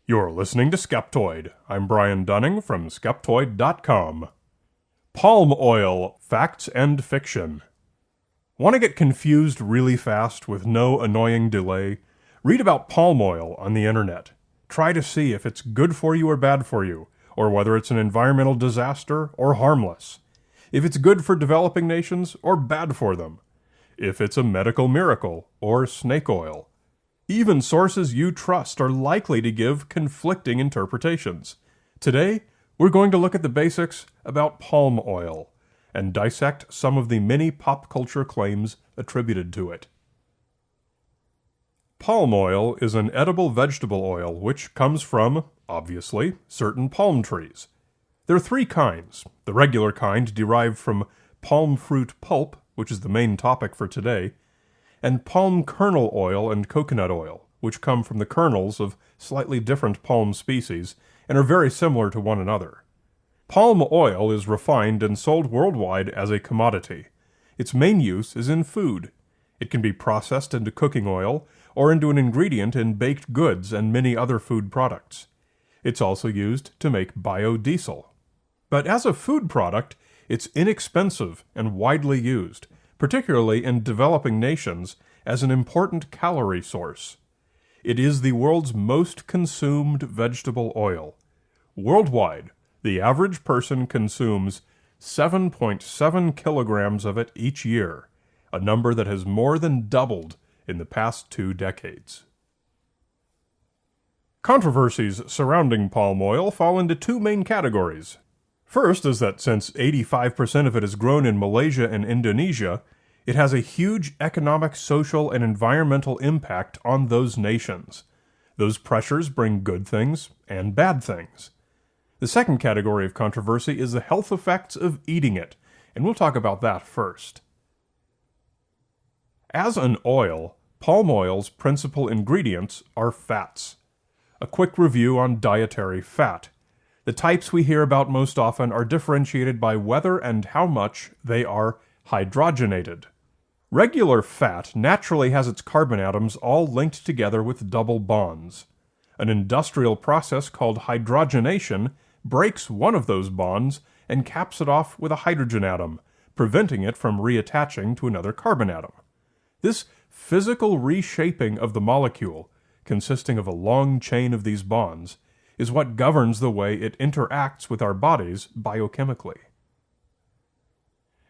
You're listening to Skeptoid. I'm Brian Dunning from Skeptoid.com. Palm oil, facts and fiction. Want to get confused really fast with no annoying delay? Read about palm oil on the internet. Try to see if it's good for you or bad for you, or whether it's an environmental disaster or harmless. If it's good for developing nations or bad for them. If it's a medical miracle or snake oil. Even sources you trust are likely to give conflicting interpretations. Today, we're going to look at the basics about palm oil and dissect some of the many pop culture claims attributed to it. Palm oil is an edible vegetable oil which comes from, obviously, certain palm trees. There are three kinds. The regular kind derived from palm fruit pulp, which is the main topic for today, and palm kernel oil and coconut oil, which come from the kernels of slightly different palm species and are very similar to one another. Palm oil is refined and sold worldwide as a commodity. Its main use is in food. It can be processed into cooking oil or into an ingredient in baked goods and many other food products. It's also used to make biodiesel. But as a food product, it's inexpensive and widely used, particularly in developing nations, as an important calorie source. It is the world's most consumed vegetable oil. Worldwide, the average person consumes 7.7 kilograms of it each year, a number that has more than doubled in the past 2 decades. Controversies surrounding palm oil fall into 2 main categories. First is that since 85% of it is grown in Malaysia and Indonesia, it has a huge economic, social, and environmental impact on those nations. Those pressures bring good things and bad things. The second category of controversy is the health effects of eating it, and we'll talk about that first. As an oil, palm oil's principal ingredients are fats. A quick review on dietary fat. The types we hear about most often are differentiated by whether and how much they are hydrogenated. Regular fat naturally has its carbon atoms all linked together with double bonds. An industrial process called hydrogenation breaks one of those bonds and caps it off with a hydrogen atom, preventing it from reattaching to another carbon atom. This physical reshaping of the molecule, consisting of a long chain of these bonds, is what governs the way it interacts with our bodies biochemically.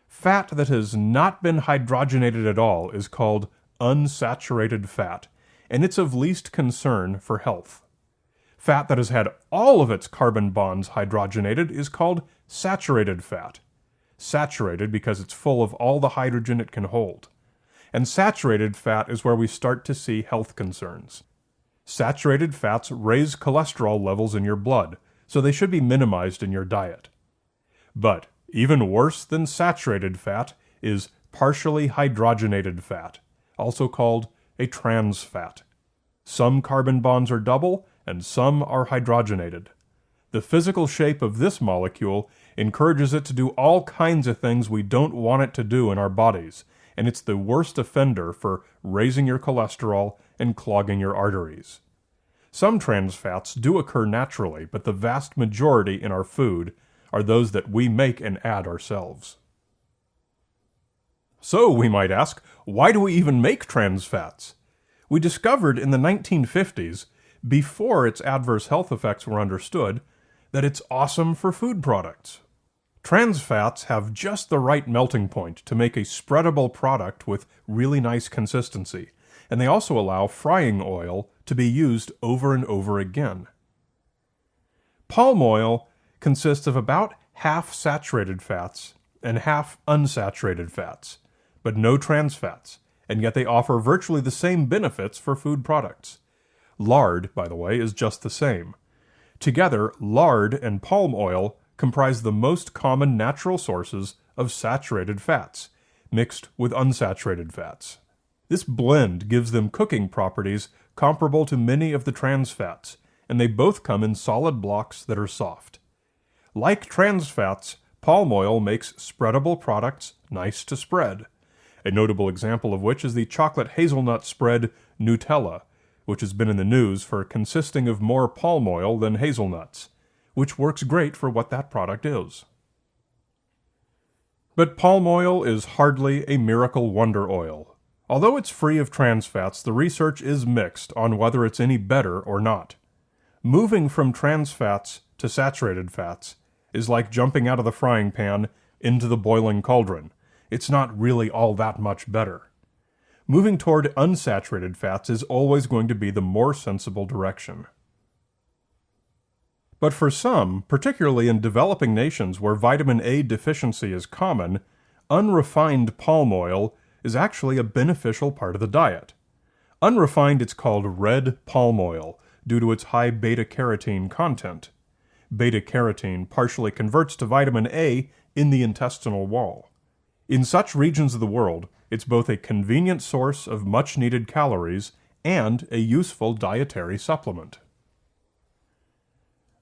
Fat that has not been hydrogenated at all is called unsaturated fat, and it's of least concern for health. Fat that has had all of its carbon bonds hydrogenated is called saturated fat. Saturated because it's full of all the hydrogen it can hold. And saturated fat is where we start to see health concerns. Saturated fats raise cholesterol levels in your blood, so they should be minimized in your diet. But even worse than saturated fat is partially hydrogenated fat, also called a trans fat. Some carbon bonds are double, and some are hydrogenated. The physical shape of this molecule encourages it to do all kinds of things we don't want it to do in our bodies, and it's the worst offender for raising your cholesterol and clogging your arteries. Some trans fats do occur naturally, but the vast majority in our food are those that we make and add ourselves. So, we might ask, why do we even make trans fats? We discovered in the 1950s, before its adverse health effects were understood, that it's awesome for food products. Trans fats have just the right melting point to make a spreadable product with really nice consistency, and they also allow frying oil to be used over and over again. Palm oil consists of about half saturated fats and half unsaturated fats, but no trans fats, and yet they offer virtually the same benefits for food products. Lard, by the way, is just the same. Together, lard and palm oil comprise the most common natural sources of saturated fats, mixed with unsaturated fats. This blend gives them cooking properties comparable to many of the trans fats, and they both come in solid blocks that are soft. Like trans fats, palm oil makes spreadable products nice to spread, a notable example of which is the chocolate hazelnut spread Nutella, which has been in the news for consisting of more palm oil than hazelnuts, which works great for what that product is. But palm oil is hardly a miracle wonder oil. Although it's free of trans fats, the research is mixed on whether it's any better or not. Moving from trans fats to saturated fats is like jumping out of the frying pan into the boiling cauldron. It's not really all that much better. Moving toward unsaturated fats is always going to be the more sensible direction. But for some, particularly in developing nations where vitamin A deficiency is common, unrefined palm oil is actually a beneficial part of the diet. Unrefined, it's called red palm oil due to its high beta-carotene content. Beta-carotene partially converts to vitamin A in the intestinal wall. In such regions of the world, it's both a convenient source of much-needed calories and a useful dietary supplement.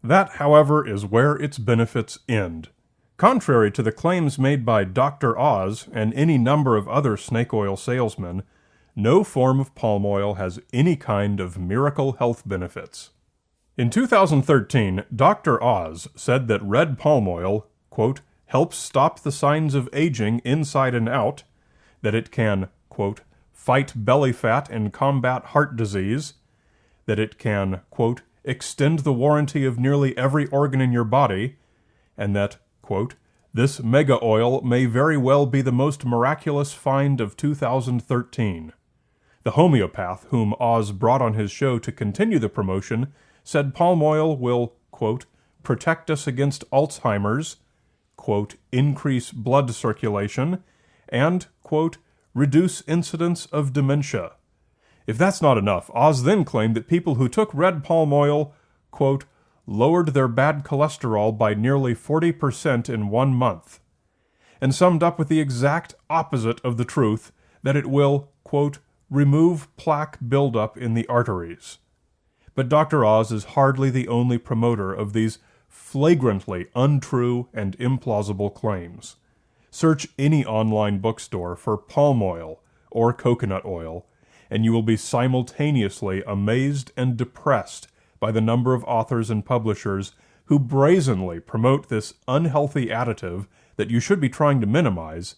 That, however, is where its benefits end. Contrary to the claims made by Dr. Oz and any number of other snake oil salesmen, no form of palm oil has any kind of miracle health benefits. In 2013, Dr. Oz said that red palm oil, quote, helps stop the signs of aging inside and out, that it can, quote, fight belly fat and combat heart disease, that it can, quote, extend the warranty of nearly every organ in your body, and that, quote, this mega oil may very well be the most miraculous find of 2013. The homeopath whom Oz brought on his show to continue the promotion said palm oil will, quote, protect us against Alzheimer's, quote, increase blood circulation, and, quote, reduce incidence of dementia. If that's not enough, Oz then claimed that people who took red palm oil, quote, lowered their bad cholesterol by nearly 40% in 1 month, and summed up with the exact opposite of the truth, that it will, quote, remove plaque buildup in the arteries. But Dr. Oz is hardly the only promoter of these flagrantly untrue and implausible claims. Search any online bookstore for palm oil or coconut oil, and you will be simultaneously amazed and depressed by the number of authors and publishers who brazenly promote this unhealthy additive that you should be trying to minimize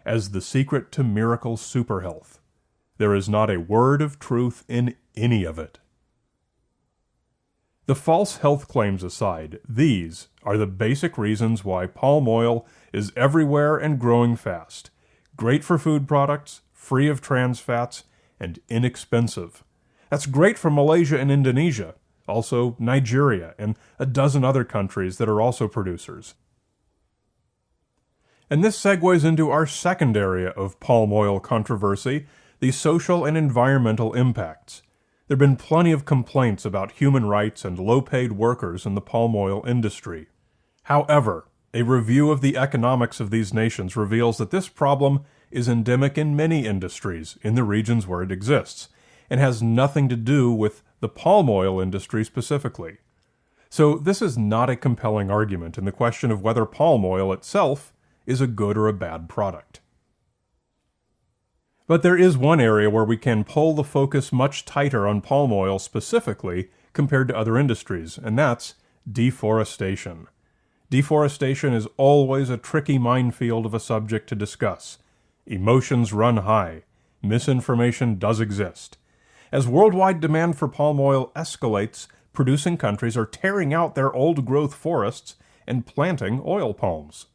as the secret to miracle superhealth. There is not a word of truth in any of it. The false health claims aside, these are the basic reasons why palm oil is everywhere and growing fast. Great for food products, free of trans fats, and inexpensive. That's great for Malaysia and Indonesia, also Nigeria, and a dozen other countries that are also producers. And this segues into our second area of palm oil controversy, the social and environmental impacts. There have been plenty of complaints about human rights and low-paid workers in the palm oil industry. However, a review of the economics of these nations reveals that this problem is endemic in many industries in the regions where it exists, and has nothing to do with the palm oil industry specifically. So this is not a compelling argument in the question of whether palm oil itself is a good or a bad product. But there is one area where we can pull the focus much tighter on palm oil specifically compared to other industries, and that's deforestation. Deforestation is always a tricky minefield of a subject to discuss. Emotions run high. Misinformation does exist. As worldwide demand for palm oil escalates, producing countries are tearing out their old-growth forests and planting oil palms.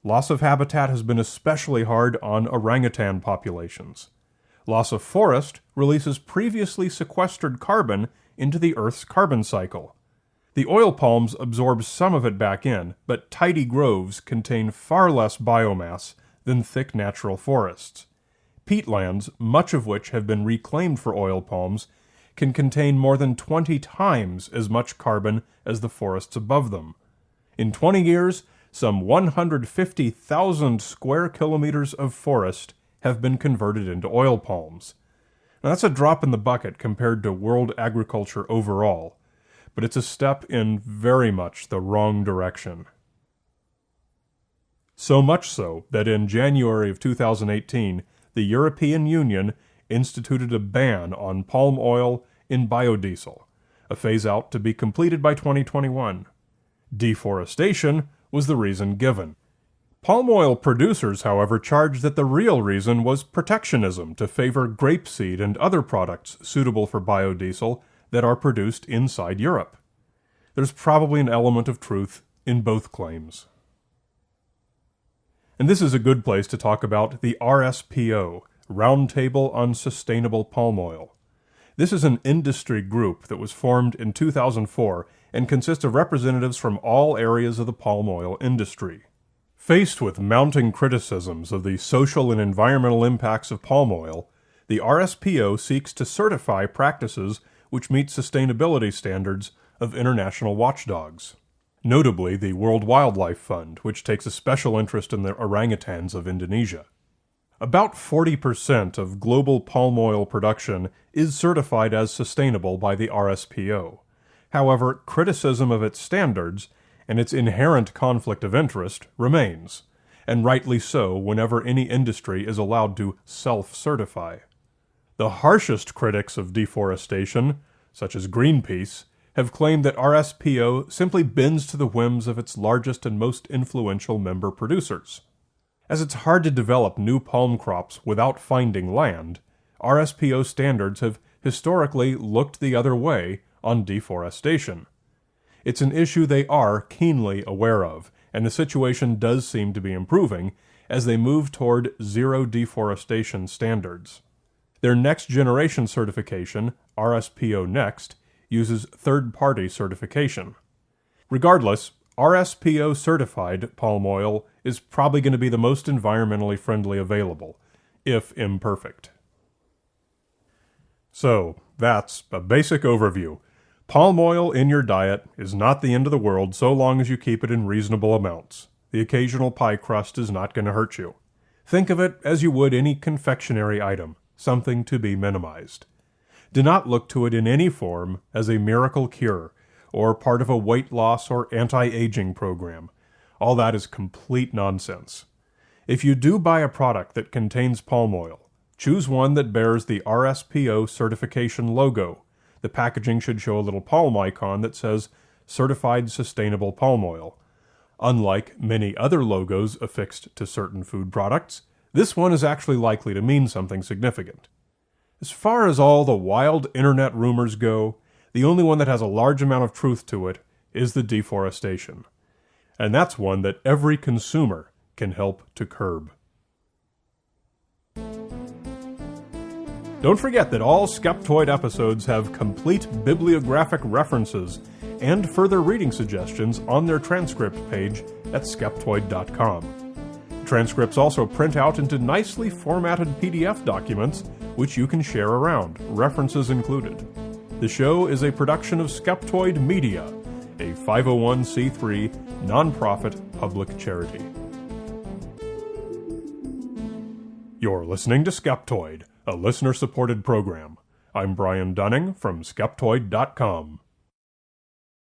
Loss of habitat has been especially hard on orangutan populations. Loss of forest releases previously sequestered carbon into the Earth's carbon cycle. The oil palms absorb some of it back in, but tidy groves contain far less biomass than thick natural forests. Peatlands, much of which have been reclaimed for oil palms, can contain more than 20 times as much carbon as the forests above them. In 20 years, some 150,000 square kilometers of forest have been converted into oil palms. Now, that's a drop in the bucket compared to world agriculture overall, but it's a step in very much the wrong direction. So much so that in January of 2018, the European Union instituted a ban on palm oil in biodiesel, a phase-out to be completed by 2021. Deforestation was the reason given. Palm oil producers, however, charged that the real reason was protectionism to favor grapeseed and other products suitable for biodiesel that are produced inside Europe. There's probably an element of truth in both claims. And this is a good place to talk about the RSPO, Roundtable on Sustainable Palm Oil. This is an industry group that was formed in 2004 and consists of representatives from all areas of the palm oil industry. Faced with mounting criticisms of the social and environmental impacts of palm oil, the RSPO seeks to certify practices which meet sustainability standards of international watchdogs. Notably, the World Wildlife Fund, which takes a special interest in the orangutans of Indonesia. About 40% of global palm oil production is certified as sustainable by the RSPO. However, criticism of its standards and its inherent conflict of interest remains, and rightly so whenever any industry is allowed to self-certify. The harshest critics of deforestation, such as Greenpeace, have claimed that RSPO simply bends to the whims of its largest and most influential member producers. As it's hard to develop new palm crops without finding land, RSPO standards have historically looked the other way on deforestation. It's an issue they are keenly aware of, and the situation does seem to be improving as they move toward zero deforestation standards. Their next generation certification, RSPO Next, uses third-party certification. Regardless, RSPO certified palm oil is probably going to be the most environmentally friendly available, if imperfect. So, that's a basic overview. Palm oil in your diet is not the end of the world so long as you keep it in reasonable amounts. The occasional pie crust is not going to hurt you. Think of it as you would any confectionery item, something to be minimized. Do not look to it in any form as a miracle cure, or part of a weight loss or anti-aging program. All that is complete nonsense. If you do buy a product that contains palm oil, choose one that bears the RSPO certification logo. The packaging should show a little palm icon that says Certified Sustainable Palm Oil. Unlike many other logos affixed to certain food products, this one is actually likely to mean something significant. As far as all the wild internet rumors go, the only one that has a large amount of truth to it is the deforestation. And that's one that every consumer can help to curb. Don't forget that all Skeptoid episodes have complete bibliographic references and further reading suggestions on their transcript page at skeptoid.com. Transcripts also print out into nicely formatted PDF documents, which you can share around, references included. The show is a production of Skeptoid Media, a 501c3 nonprofit public charity. You're listening to Skeptoid, a listener-supported program. I'm Brian Dunning from Skeptoid.com.